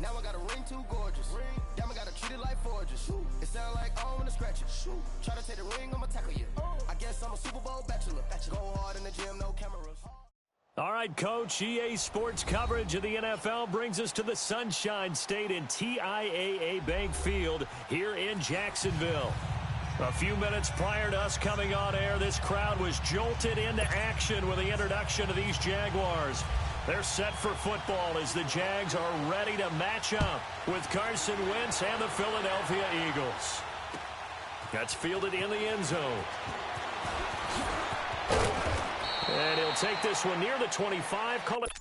Now I got a ring too gorgeous. Diamond gotta treat it like forges. It sound like I don't wanna scratch it. Try to take the ring, I'ma tackle you. I guess I'm a Super Bowl bachelor. Go hard in the gym, no cameras. All right, Coach, EA Sports coverage of the NFL brings us to the Sunshine State in TIAA Bank Field here in Jacksonville. A few minutes prior to us coming on air, this crowd was jolted into action with the introduction of these Jaguars. They're set for football as the Jags are ready to match up with Carson Wentz and the Philadelphia Eagles. That's fielded in the end zone. And he'll take this one near the 25. Call it.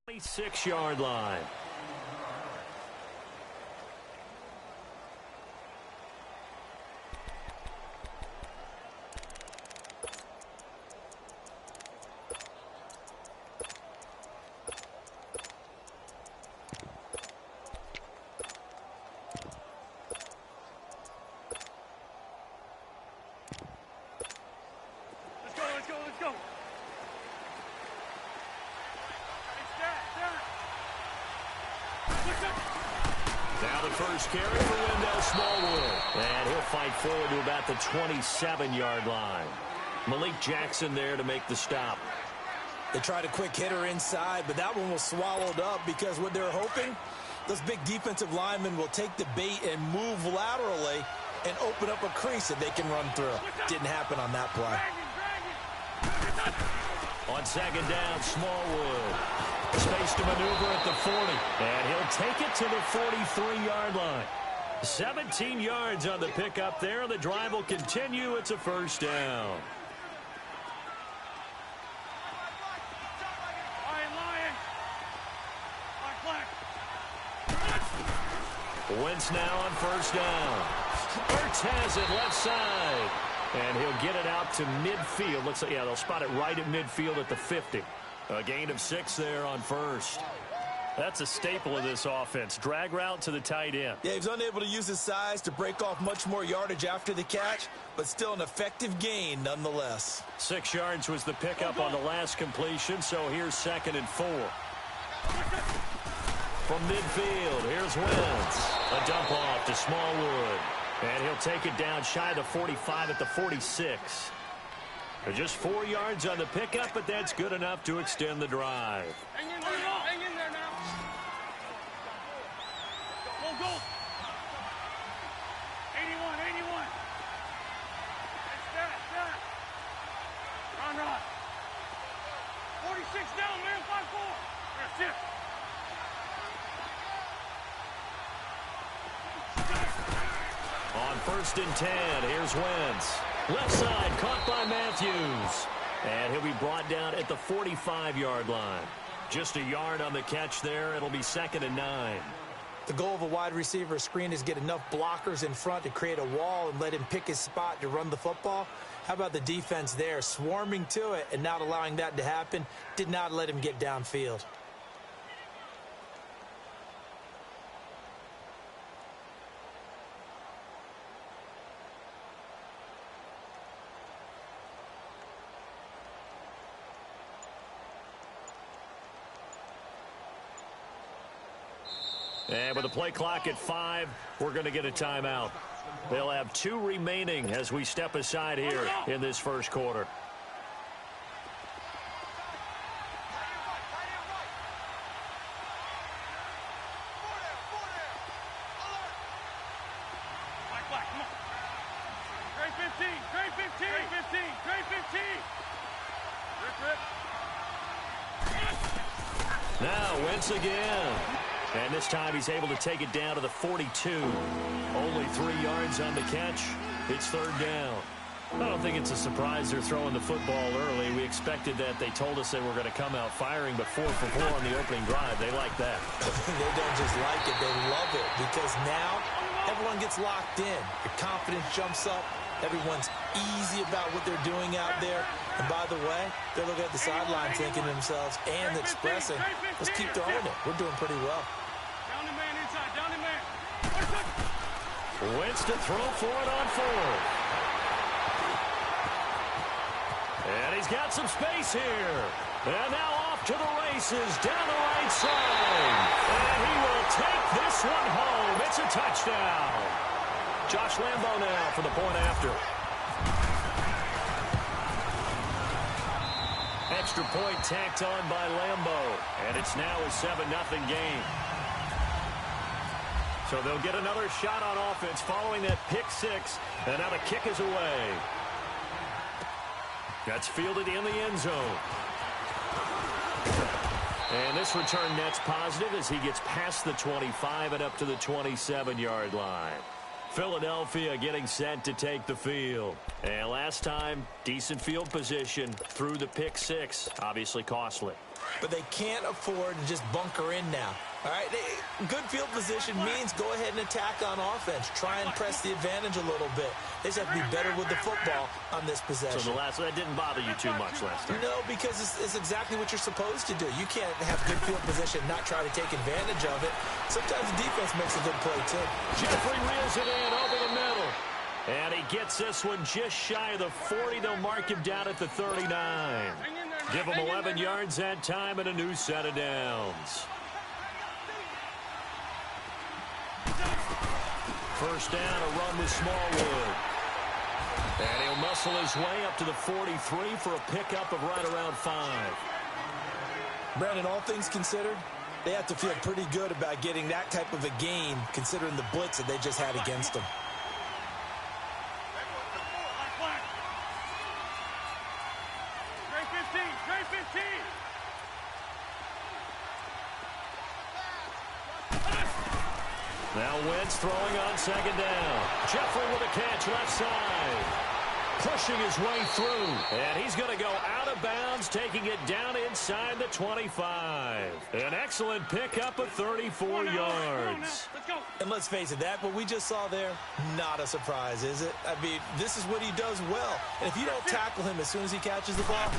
The 26-yard line. Let's go. Now the first carry for Wendell Smallwood. And he'll fight forward to about the 27-yard line. Malik Jackson there to make the stop. They tried a quick hitter inside, but that one was swallowed up because what they're hoping, those big defensive linemen will take the bait and move laterally and open up a crease that they can run through. Didn't happen on that play. On second down, Smallwood. Space to maneuver at the 40. And he'll take it to the 43-yard line. 17 yards on the pickup there. The drive will continue. It's a first down. Wentz now on first down. Ertz has it left side. And he'll get it out to midfield. Looks like, yeah, they'll spot it right at midfield at the 50. A gain of 6 there on first. That's a staple of this offense. Drag route to the tight end. Yeah, he was unable to use his size to break off much more yardage after the catch, but still an effective gain nonetheless. 6 yards was the pickup on the last completion, so here's 2nd and 4. From midfield, here's Wentz. A dump off to Smallwood. And he'll take it down shy of the 45 at the 46. Just 4 yards on the pickup, but that's good enough to extend the drive. Hang in there now. Go. 81. That's that. Run. 46 down, man. 5-4. That's it. On 1st and 10, here's Wentz. Left side, caught by Matthews. And he'll be brought down at the 45-yard line. Just a yard on the catch there. It'll be 2nd and 9. The goal of a wide receiver screen is get enough blockers in front to create a wall and let him pick his spot to run the football. How about the defense there, swarming to it and not allowing that to happen? Did not let him get downfield. And with the play clock at 5, we're going to get a timeout. They'll have 2 remaining as we step aside here in this first quarter. Trade 15. Trade 15. Trade 15. Rip. Now Wentz again. And this time he's able to take it down to the 42. Only 3 yards on the catch. It's third down. I don't think it's a surprise they're throwing the football early. We expected that. They told us they were going to come out firing, but 4 for 4 on the opening drive. They like that. They don't just like it, they love it, because now everyone gets locked in. The confidence jumps up. Everyone's easy about what they're doing out there. And by the way, they're looking at the sideline thinking to themselves and expressing, let's keep throwing it. We're doing pretty well. Down the man inside. Down the man. Wentz to throw for it on 4th. And he's got some space here. And now off to the races down the right side. And he will take this one home. It's a touchdown. Josh Lambo now for the point after. Extra point tacked on by Lambo. And it's now a 7-0 game. So they'll get another shot on offense following that pick 6. And now the kick is away. That's fielded in the end zone. And this return net's positive as he gets past the 25 and up to the 27-yard line. Philadelphia getting set to take the field. And last time, decent field position through the pick 6. Obviously costly. But they can't afford to just bunker in now. All right, good field position means go ahead and attack on offense. Try and press the advantage a little bit. They just have to be better with the football on this possession. So that didn't bother you too much last time? No, because it's exactly what you're supposed to do. You can't have good field position and not try to take advantage of it. Sometimes the defense makes a good play, too. Jeffrey reels it in over the middle. And he gets this one just shy of the 40. They'll mark him down at the 39. Give him 11 yards that time and a new set of downs. First down, a run with Smallwood. And he'll muscle his way up to the 43 for a pickup of right around 5. Brandon, all things considered, they have to feel pretty good about getting that type of a gain, considering the blitz that they just had against them. Trade 15. Now Wentz throwing on second down. Jeffrey with a catch left side. Pushing his way through. And he's going to go out of bounds, taking it down inside the 25. An excellent pickup of 34 yards. Let's go. And let's face it, that what we just saw there, not a surprise, is it? I mean, this is what he does well. And if you don't tackle him as soon as he catches the ball,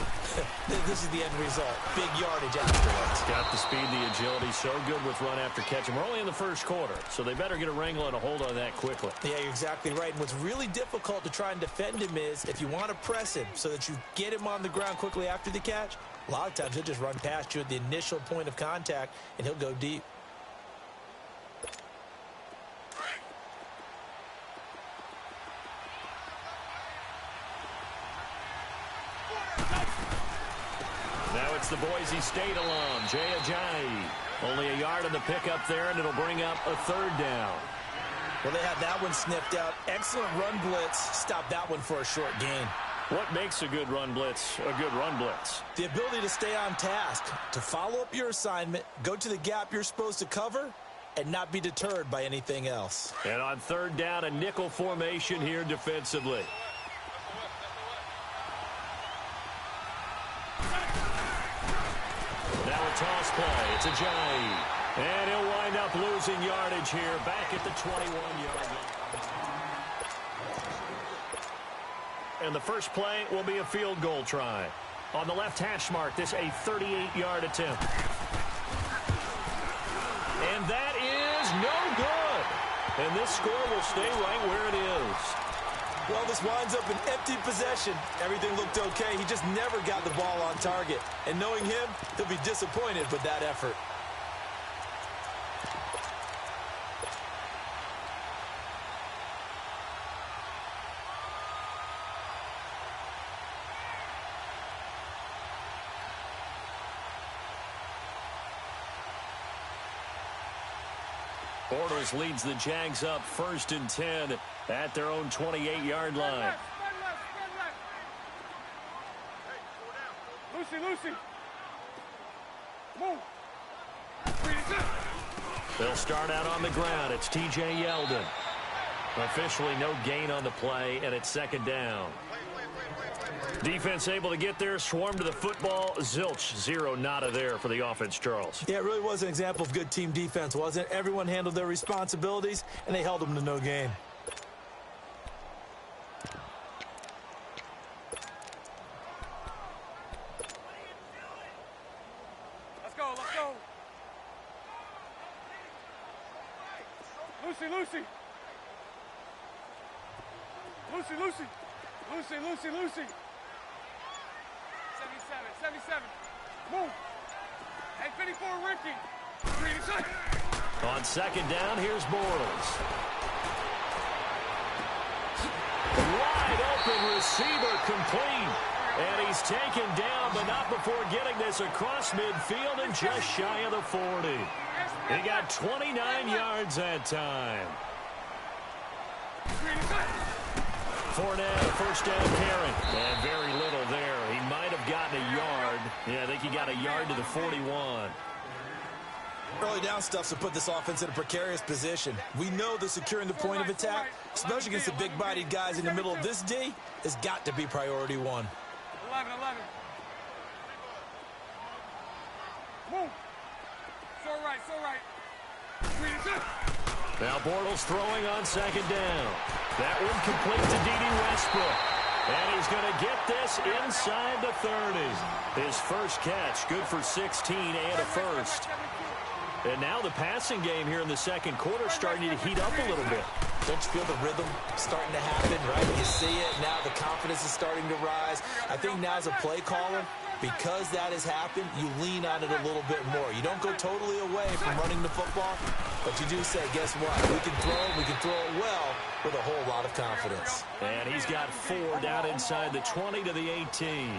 this is the end result. Big yardage afterwards. Got the speed, the agility, so good with run after catch. And we're only in the first quarter, so they better get a wrangle and a hold on that quickly. Yeah, you're exactly right. And what's really difficult to try and defend him is if you want to press him so that you get him on the ground quickly after the catch, a lot of times he'll just run past you at the initial point of contact, and he'll go deep. Now it's the Boise State alum, Jay Ajayi. Only a yard on the pickup there, and it'll bring up a third down. Well, they had that one sniffed out. Excellent run blitz. Stop that one for a short gain. What makes a good run blitz a good run blitz? The ability to stay on task, to follow up your assignment, go to the gap you're supposed to cover, and not be deterred by anything else. And on third down, a nickel formation here defensively. Now a toss play. It's Ajayi. And he'll wind up losing yardage here back at the 21-yard line. And the first play will be a field goal try. On the left hash mark, this a 38-yard attempt. And that is no good. And this score will stay right where it is. Well, this winds up an empty possession. Everything looked okay. He just never got the ball on target. And knowing him, he'll be disappointed with that effort. Bortles leads the Jags up 1st and 10 at their own 28-yard line. Lucy, Lucy. Move. They'll start out on the ground. It's T.J. Yeldon. Officially no gain on the play, and it's second down. Defense able to get there, swarm to the football. Zilch, zero, nada there for the offense, Charles. Yeah, it really was an example of good team defense, wasn't it? Everyone handled their responsibilities, and they held them to no gain. Let's go, let's go. Lucy, Lucy. Lucy, Lucy. Lucy, Lucy, Lucy. 77. Move. Hey, 54, Ricky. On second down, here's Bortles. Wide open receiver complete. And he's taken down, but not before getting this across midfield and just shy of the 40. He got 29 yards that time. Fournette, first down carry. And very little there. He might have gotten a yard. Yeah, I think he got a yard to the 41. Early down stuff to put this offense in a precarious position. We know that securing the point of attack, especially against the big-bodied guys in the middle of this D, has got to be priority one. 11. Move. So right. Now Bortles throwing on second down. That one complete to D.D. Westbrook. And he's going to get this inside the 30. His first catch, good for 16 and a first. And now the passing game here in the second quarter starting to heat up a little bit. Don't you feel the rhythm starting to happen, right? You see it. Now the confidence is starting to rise. I think now as a play caller, because that has happened, you lean on it a little bit more. You don't go totally away from running the football, but you do say, guess what? We can throw it well with a whole lot of confidence. And he's got 4 down inside the 20 to the 18.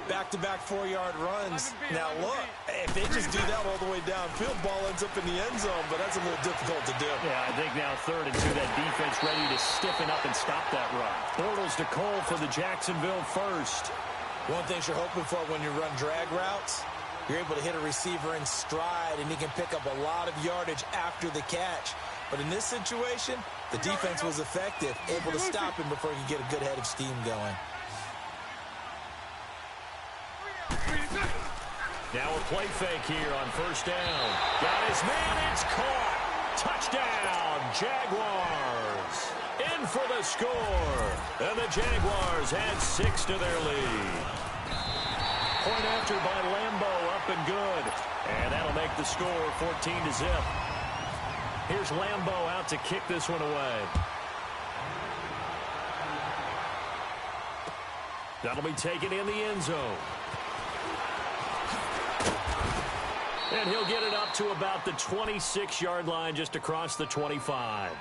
Back-to-back 4-yard runs. Now, look, if they just do that all the way downfield, ball ends up in the end zone, but that's a little difficult to do. Yeah, I think now 3rd and 2, that defense ready to stiffen up and stop that run. Bortles to Cole for the Jacksonville first. One thing you're hoping for when you run drag routes, you're able to hit a receiver in stride, and he can pick up a lot of yardage after the catch. But in this situation, the defense was effective, able to stop him before he could get a good head of steam going. Now a play fake here on first down. Got his man, it's caught. Touchdown, Jaguars. In for the score. And the Jaguars add 6 to their lead. Point after by Lambo, up and good. And that'll make the score 14 to zip. Here's Lambo out to kick this one away. That'll be taken in the end zone. And he'll get it up to about the 26-yard line just across the 25.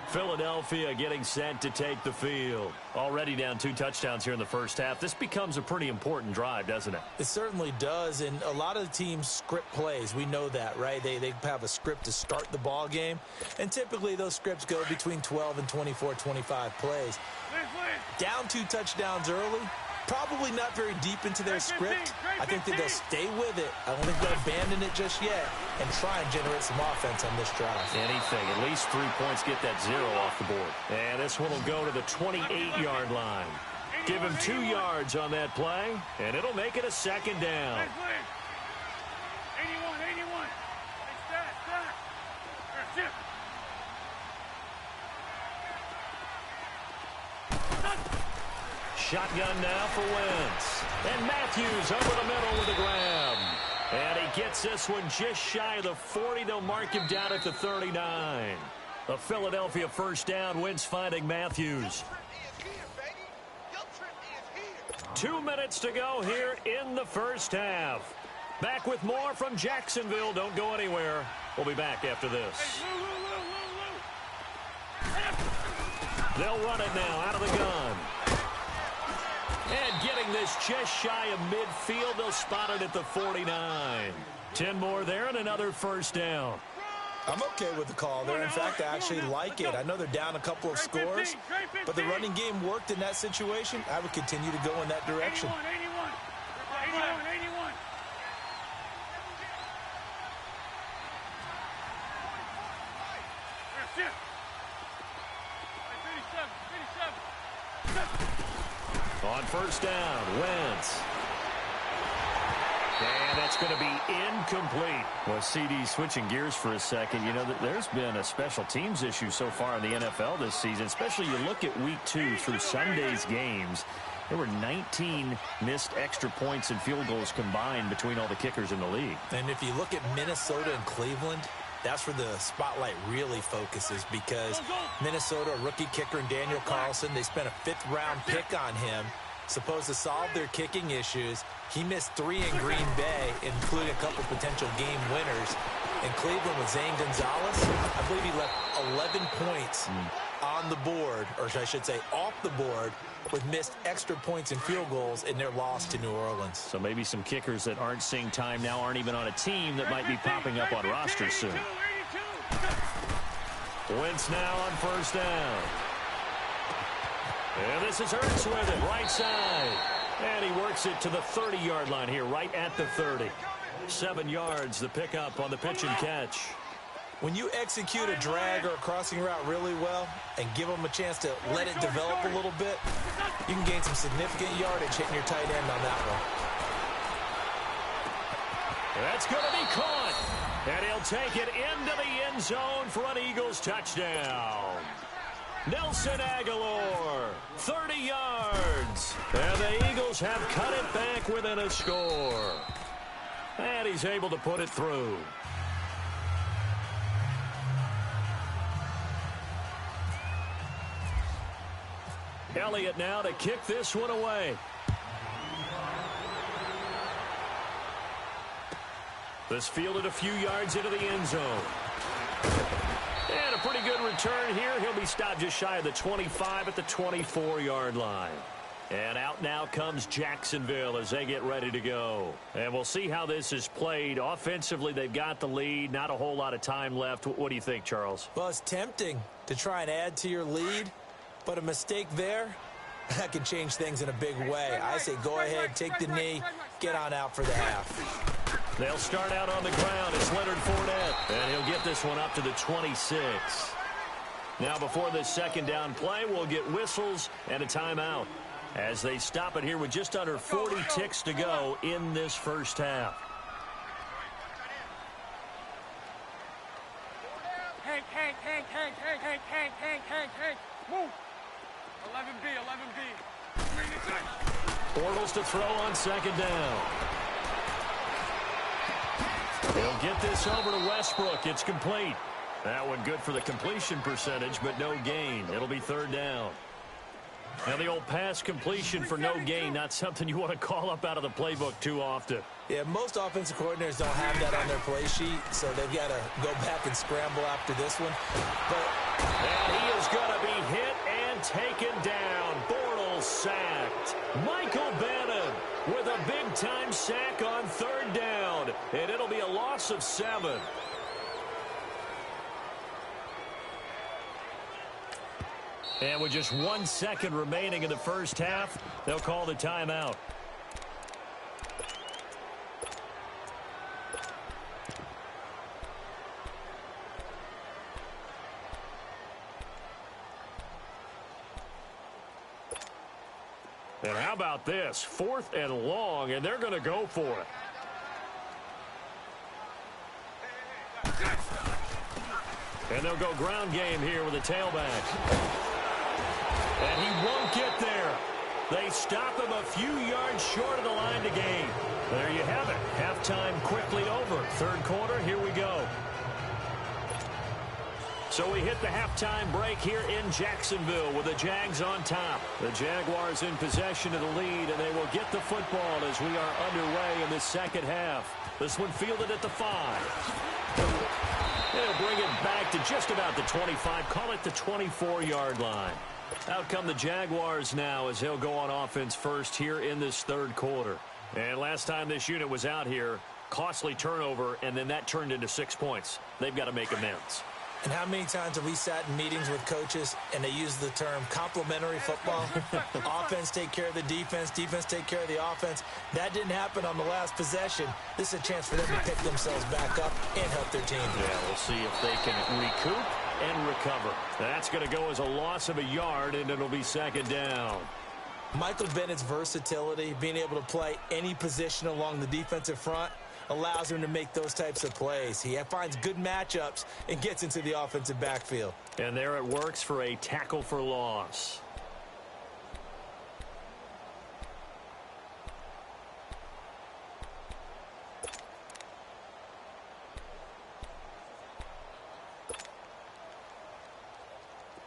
Philadelphia getting set to take the field. Already down 2 touchdowns here in the first half. This becomes a pretty important drive, doesn't it? It certainly does, and a lot of the teams script plays. We know that, right? They have a script to start the ball game, and typically those scripts go between 12 and 24, 25 plays. Down 2 touchdowns early, probably not very deep into their script. I think that they'll stay with it. I don't think they'll abandon it just yet and try and generate some offense on this drive. Anything. At least 3 points get that 0 off the board. And this one will go to the 28-yard line. Give him 2 yards on that play, and it'll make it a second down. 81. Shotgun now for Wentz. And Matthews over the middle with a grab. And he gets this one just shy of the 40. They'll mark him down at the 39. A Philadelphia first down. Wentz finding Matthews. 2 minutes to go here in the first half. Back with more from Jacksonville. Don't go anywhere. We'll be back after this. They'll run it now out of the gun. And getting this just shy of midfield, they'll spot it at the 49. 10 more there and another first down. I'm okay with the call there. In fact, I actually like it. I know they're down a couple of scores, but the running game worked in that situation. I would continue to go in that direction. 81. Shift. 37. On first down, Wentz. And that's going to be incomplete. Well, CD, switching gears for a second, you know, there's been a special teams issue so far in the NFL this season, especially you look at week 2 through Sunday's games. There were 19 missed extra points and field goals combined between all the kickers in the league. And if you look at Minnesota and Cleveland, that's where the spotlight really focuses, because Minnesota, rookie kicker and Daniel Carlson, they spent a 5th-round pick on him, supposed to solve their kicking issues. He missed 3 in Green Bay, including a couple potential game winners. In Cleveland with Zane Gonzalez, I believe he left 11 points on the board, or I should say off the board, with missed extra points and field goals in their loss to New Orleans. So maybe some kickers that aren't seeing time now aren't even on a team that might be popping up on rosters soon. Wentz now on first down. And this is Hurts with it, right side. And he works it to the 30-yard line here, right at the 30. 7 yards, the pickup on the pitch and catch. When you execute a drag or a crossing route really well and give them a chance to let it develop a little bit, you can gain some significant yardage hitting your tight end on that one. That's going to be caught. And he'll take it into the end zone for an Eagles touchdown. Nelson Aguilar, 30 yards. And the Eagles have cut it back within a score. And he's able to put it through. Elliott now to kick this one away. This fielded a few yards into the end zone. And a pretty good return here. He'll be stopped just shy of the 25 at the 24-yard line. And out now comes Jacksonville as they get ready to go. And we'll see how this is played. Offensively, they've got the lead. Not a whole lot of time left. What do you think, Charles? Well, it's tempting to try and add to your lead, but a mistake there, that can change things in a big way. I say go ahead, take the knee, get on out for the half. They'll start out on the ground. It's Leonard Fournette, and he'll get this one up to the 26. Now, before this second down play, we'll get whistles and a timeout as they stop it here with just under 40 ticks to go in this first half. Hank, move. 11B. Bortles to throw on second down. He'll get this over to Westbrook. It's complete. That one good for the completion percentage, but no gain. It'll be third down. And the old pass completion for no gain, not something you want to call up out of the playbook too often. Yeah, most offensive coordinators don't have that on their play sheet, so they've got to go back and scramble after this one. And he is going to be hit and taken down. Bortles sacked. Michael Bannon with a big-time sack on third down, and it'll be a loss of 7. And with just 1 second remaining in the first half, they'll call the timeout. And how about this? 4th and long, and they're going to go for it. And they'll go ground game here with a tailback. And he won't get there. They stop him a few yards short of the line to gain. There you have it. Halftime quickly over. Third quarter, here we go. So we hit the halftime break here in Jacksonville with the Jags on top. The Jaguars in possession of the lead, and they will get the football as we are underway in the second half. This one fielded at the 5. They'll bring it back to just about the 25. Call it the 24-yard line. Out come the Jaguars now as they'll go on offense first here in this third quarter. And last time this unit was out here, costly turnover, and then that turned into 6 points. They've got to make amends. And how many times have we sat in meetings with coaches and they use the term complementary football? Offense take care of the defense, defense take care of the offense. That didn't happen on the last possession. This is a chance for them to pick themselves back up and help their team. Yeah, we'll see if they can recoup and recover. That's going to go as a loss of a yard, and it'll be second down. Michael Bennett's versatility, being able to play any position along the defensive front, allows him to make those types of plays. He finds good matchups and gets into the offensive backfield. And there it works for a tackle for loss.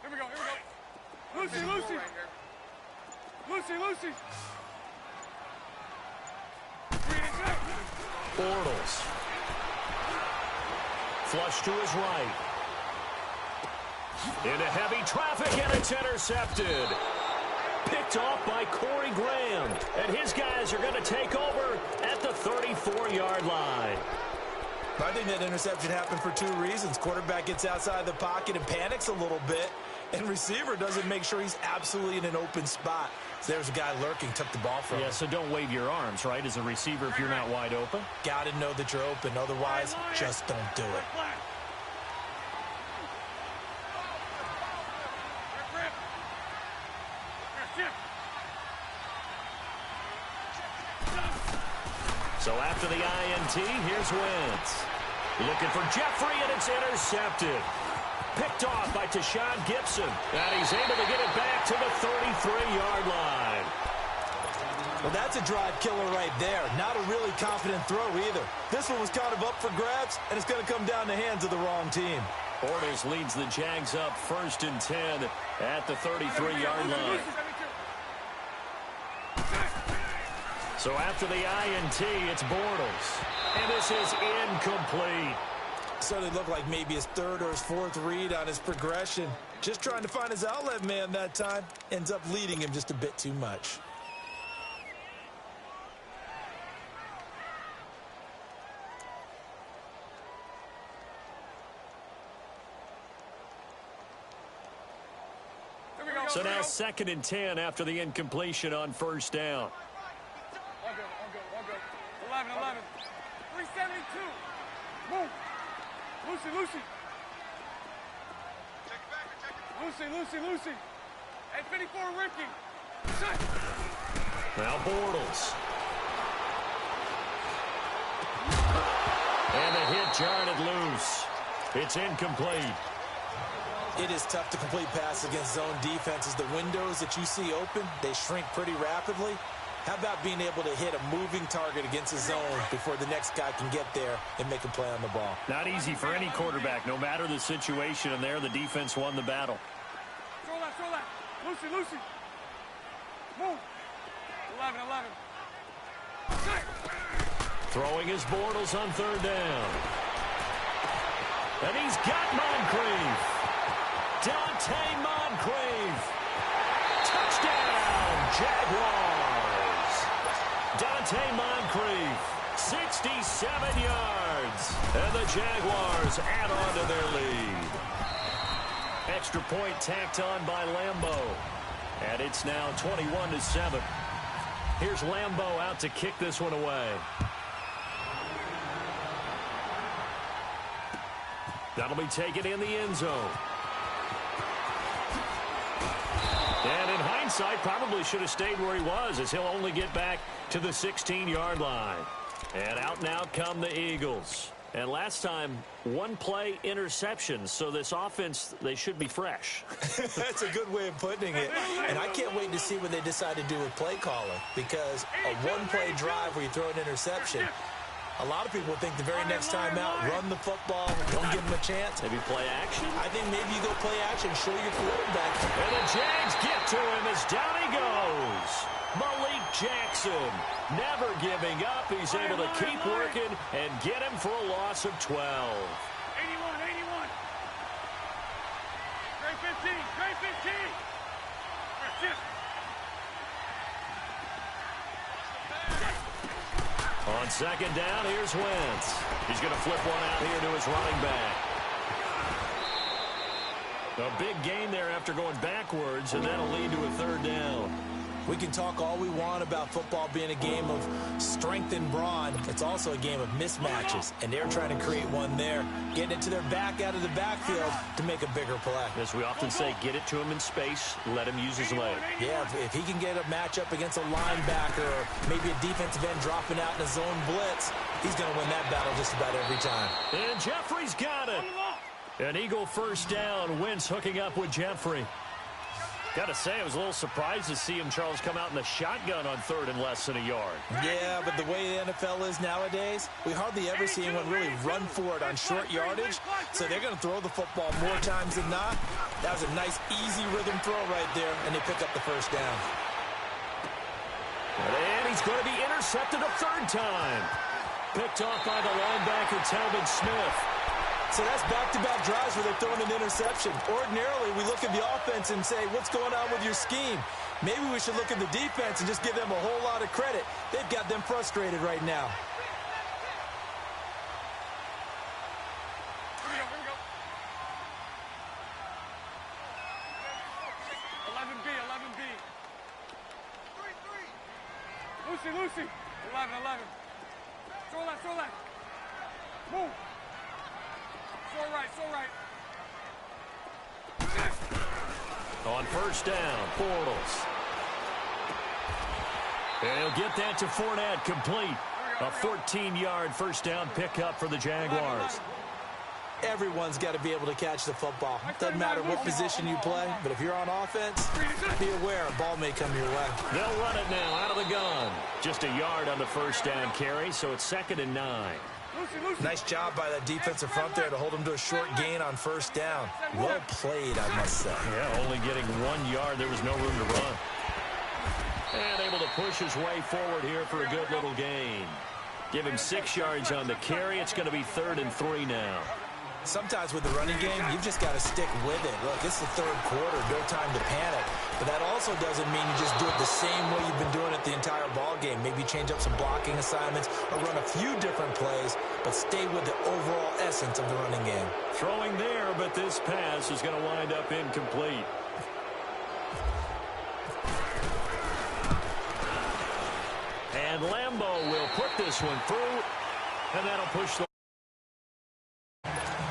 Here we go, here we go. Lucy, Lucy. Lucy, Lucy. Bortles. Flush to his right. Into heavy traffic, and it's intercepted. Picked off by Corey Graham. And his guys are going to take over at the 34-yard line. I think that interception happened for two reasons. Quarterback gets outside the pocket and panics a little bit, and receiver doesn't make sure he's absolutely in an open spot. So there's a guy lurking, took the ball from him. Yeah, so don't wave your arms, right, as a receiver if you're not wide open. Got to know that you're open. Otherwise, just don't do it. So after the INT, here's Wentz. Looking for Jeffrey, and it's intercepted. Picked off by Tashawn Gibson. And he's able to get it back to the 33-yard line. Well, that's a drive killer right there. Not a really confident throw either. This one was kind of up for grabs, and it's going to come down the hands of the wrong team. Bortles leads the Jags up 1st and 10 at the 33-yard line. So after the INT, it's Bortles. And this is incomplete. So it looked like maybe his third or his fourth read on his progression. Just trying to find his outlet man that time. Ends up leading him just a bit too much. So now 2nd and 10 after the incompletion on 1st down. All good. 11. 372. Move. Lucy. Lucy. And 54, Ricky. Set. Now Bortles. And the hit jarred it loose. It's incomplete. It is tough to complete pass against zone defenses. The windows that you see open, they shrink pretty rapidly. How about being able to hit a moving target against a zone before the next guy can get there and make a play on the ball? Not easy for any quarterback, no matter the situation, and there the defense won the battle. Throw that. Lucy. Move. 11. Set. Throwing his Bortles on 3rd down. And he's got Moncrief. Dante Moncrief. Touchdown, Jaguars. Dante Moncrief, 67 yards. And the Jaguars add on to their lead. Extra point tacked on by Lambeau. And it's now 21-7. Here's Lambeau out to kick this one away. That'll be taken in the end zone. And in hindsight, probably should have stayed where he was, as he'll only get back to the 16-yard line. And out now come the Eagles. And last time, one play interception, so this offense, they should be fresh. That's a good way of putting it. And I can't wait to see what they decide to do with play calling, because a one-play drive where you throw an interception, a lot of people think the very next time out, run the football, don't give them a chance. Maybe play action? I think maybe you go play action, show your quarterback. And the Jags get to him as down he goes. Malik Jackson, never giving up. He's able to keep working and get him for a loss of 12. 81. Grade 15. That's it. On 2nd down, here's Wentz. He's going to flip one out here to his running back. A big gain there after going backwards, and that'll lead to a third down. We can talk all we want about football being a game of strength and brawn. It's also a game of mismatches, and they're trying to create one there, getting it to their back out of the backfield to make a bigger play. As we often say, get it to him in space, let him use his leg. Yeah, if he can get a matchup against a linebacker or maybe a defensive end dropping out in a zone blitz, he's going to win that battle just about every time. And Jeffrey's got it. An Eagle first down. Wentz hooking up with Jeffrey. Got to say, I was a little surprised to see him, Charles, come out in the shotgun on third and less than a yard. Yeah, but the way the NFL is nowadays, we hardly ever see anyone really run for it on short yardage, so they're going to throw the football more times than not. That was a nice, easy rhythm throw right there, and they pick up the first down. And he's going to be intercepted a third time. Picked off by the linebacker, Talbot Smith. So that's back-to-back drives where they're throwing an interception. Ordinarily, we look at the offense and say, what's going on with your scheme? Maybe we should look at the defense and just give them a whole lot of credit. They've got them frustrated right now. Here we go. 11B. Lucy. 11. Throw left. Move. So right. On first down, Bortles. And he'll get that to Fournette, complete. A 14-yard first down pickup for the Jaguars. Everyone's got to be able to catch the football. Doesn't matter what position you play, but if you're on offense, be aware a ball may come your way. They'll run it now out of the gun. Just a yard on the first down carry, so it's 2nd and 9. Nice job by that defensive front there to hold him to a short gain on first down. Well played, I must say. Yeah, only getting 1 yard. There was no room to run. And able to push his way forward here for a good little gain. Give him 6 yards on the carry. It's going to be 3rd and 3 now. Sometimes with the running game, you've just got to stick with it. Look, it's the third quarter, no time to panic. But that also doesn't mean you just do it the same way you've been doing it the entire ball game. Maybe change up some blocking assignments or run a few different plays, but stay with the overall essence of the running game. Throwing there, but this pass is going to wind up incomplete. And Lambeau will put this one through, and that'll push the...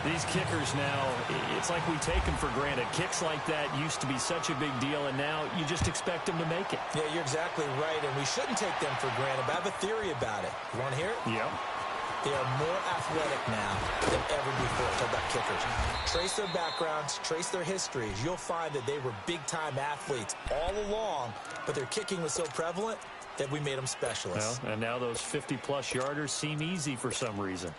These kickers now, it's like we take them for granted. Kicks like that used to be such a big deal, and now you just expect them to make it. Yeah, you're exactly right, and we shouldn't take them for granted. But I have a theory about it. You want to hear it? Yep. They are more athletic now than ever before. Talk about kickers. Trace their backgrounds, trace their histories. You'll find that they were big-time athletes all along, but their kicking was so prevalent that we made them specialists. Well, and now those 50-plus yarders seem easy for some reason.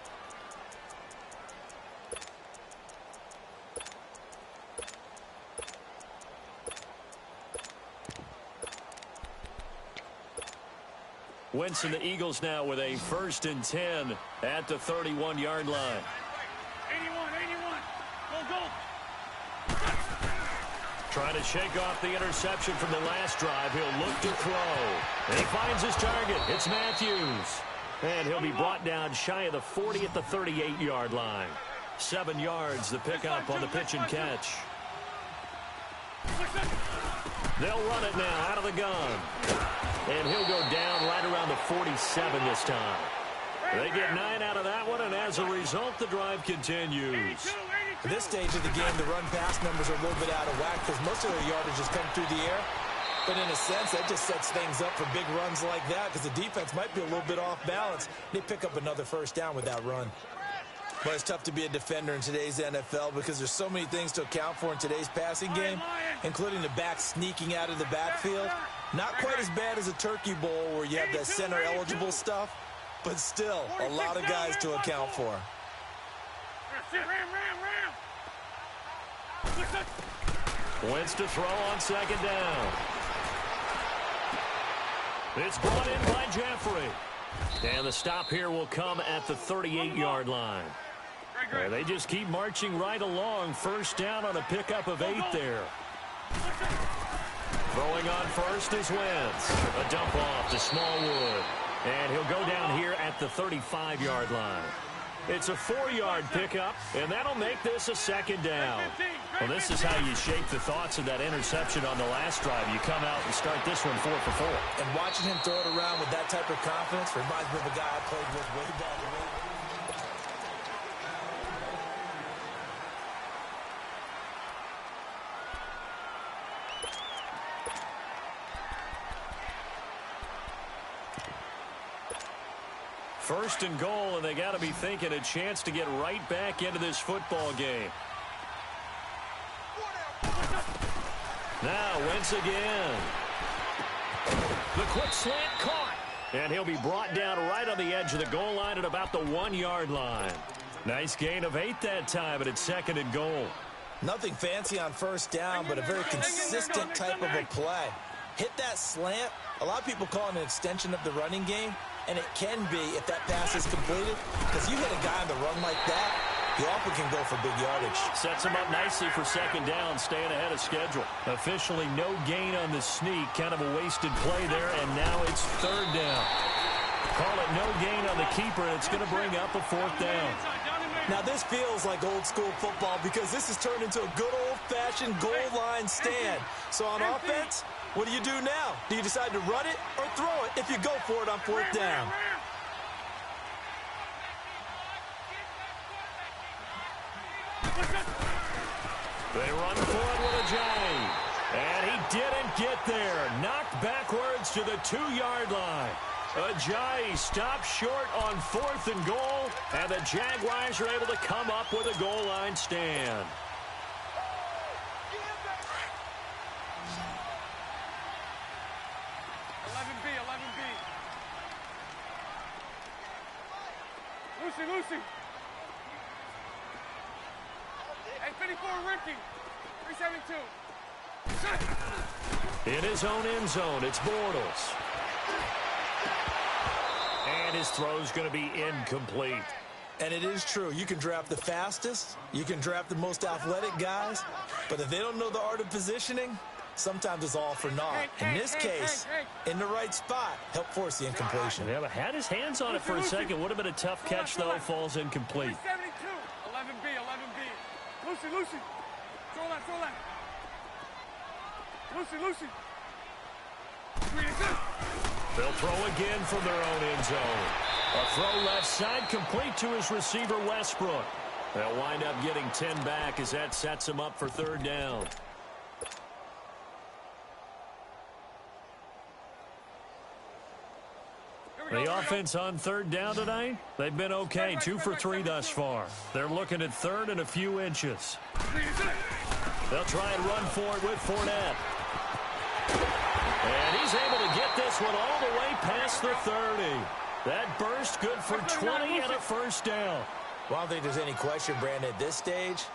Wentz and the Eagles now with a 1st and 10 at the 31-yard line. 81. Go. Trying to shake off the interception from the last drive. He'll look to throw. And he finds his target. It's Matthews. And he'll be brought down shy of the 40 at the 38-yard line. 7 yards, the pickup on the pitch and catch. They'll run it now out of the gun. And he'll go down right around the 47 this time. They get 9 out of that one, and as a result, the drive continues. At this stage of the game, the run-pass numbers are a little bit out of whack because most of their yardage has come through the air. But in a sense, that just sets things up for big runs like that because the defense might be a little bit off balance. They pick up another first down with that run. Well, it's tough to be a defender in today's NFL because there's so many things to account for in today's passing game, including the back sneaking out of the backfield. Not quite as bad as a turkey bowl where you have that center-eligible stuff, but still a lot of guys to account for. Wentz to throw on 2nd down. It's brought in by Jeffrey. And the stop here will come at the 38-yard line. They just keep marching right along. First down on a pickup of 8 there. Throwing on first is Wentz. A dump off to Smallwood. And he'll go down here at the 35-yard line. It's a 4-yard pickup, and that'll make this a second down. Well, this is how you shake the thoughts of that interception on the last drive. You come out and start this one 4 for 4. And watching him throw it around with that type of confidence reminds me of a guy I played with way back in the day. First and goal, and they got to be thinking a chance to get right back into this football game. Now, Wentz again. The quick slant caught. And he'll be brought down right on the edge of the goal line at about the 1-yard line. Nice gain of 8 that time, but it's second and goal. Nothing fancy on first down, but a very consistent type of a play. Hit that slant. A lot of people call it an extension of the running game, and it can be if that pass is completed, because you hit a guy on the run like that, you often can go for big yardage. Sets him up nicely for second down, staying ahead of schedule. Officially no gain on the sneak, kind of a wasted play there, and now it's third down. Call it no gain on the keeper, and it's going to bring up a 4th down. Now this feels like old school football because this has turned into a good old-fashioned goal line stand. So on offense, what do you do now? Do you decide to run it or throw it if you go for it on 4th down? They run for it with Ajayi. And he didn't get there. Knocked backwards to the 2-yard line. Ajayi stops short on 4th and goal, and the Jaguars are able to come up with a goal line stand. Lucy. Hey, 54, Ricky. 372. In his own end zone, it's Bortles. And his throw's going to be incomplete. And it is true. You can draft the fastest. You can draft the most athletic guys. But if they don't know the art of positioning, sometimes it's all for naught. In this case, in the right spot, help force the incompletion. Yeah, but had his hands on it for a second. Would have been a tough catch, though. Falls incomplete. 372. 11B. Lucy. Throw that. Lucy. They'll throw again from their own end zone. A throw left side complete to his receiver, Westbrook. They'll wind up getting 10 back as that sets him up for third down. The offense on third down tonight, they've been okay. 2 for 3 thus far. They're looking at third and a few inches. They'll try and run for it with Fournette. And he's able to get this one all the way past the 30. That burst good for 20 and a first down. Well, I don't think there's any question, Brandon, at this stage.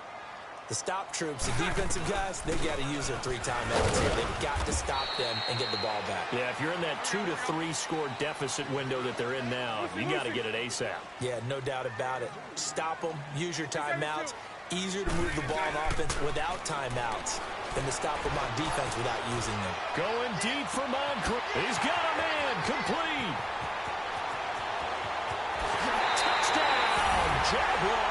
The stop troops, the defensive guys, they got to use their 3 timeouts here. They've got to stop them and get the ball back. Yeah, if you're in that 2 to 3 score deficit window that they're in now, you got to get it ASAP. Yeah, no doubt about it. Stop them, use your timeouts. Easier to move the ball on offense without timeouts than to stop them on defense without using them. Going deep for Moncrief. He's got a man. Complete. Touchdown, Jaguars.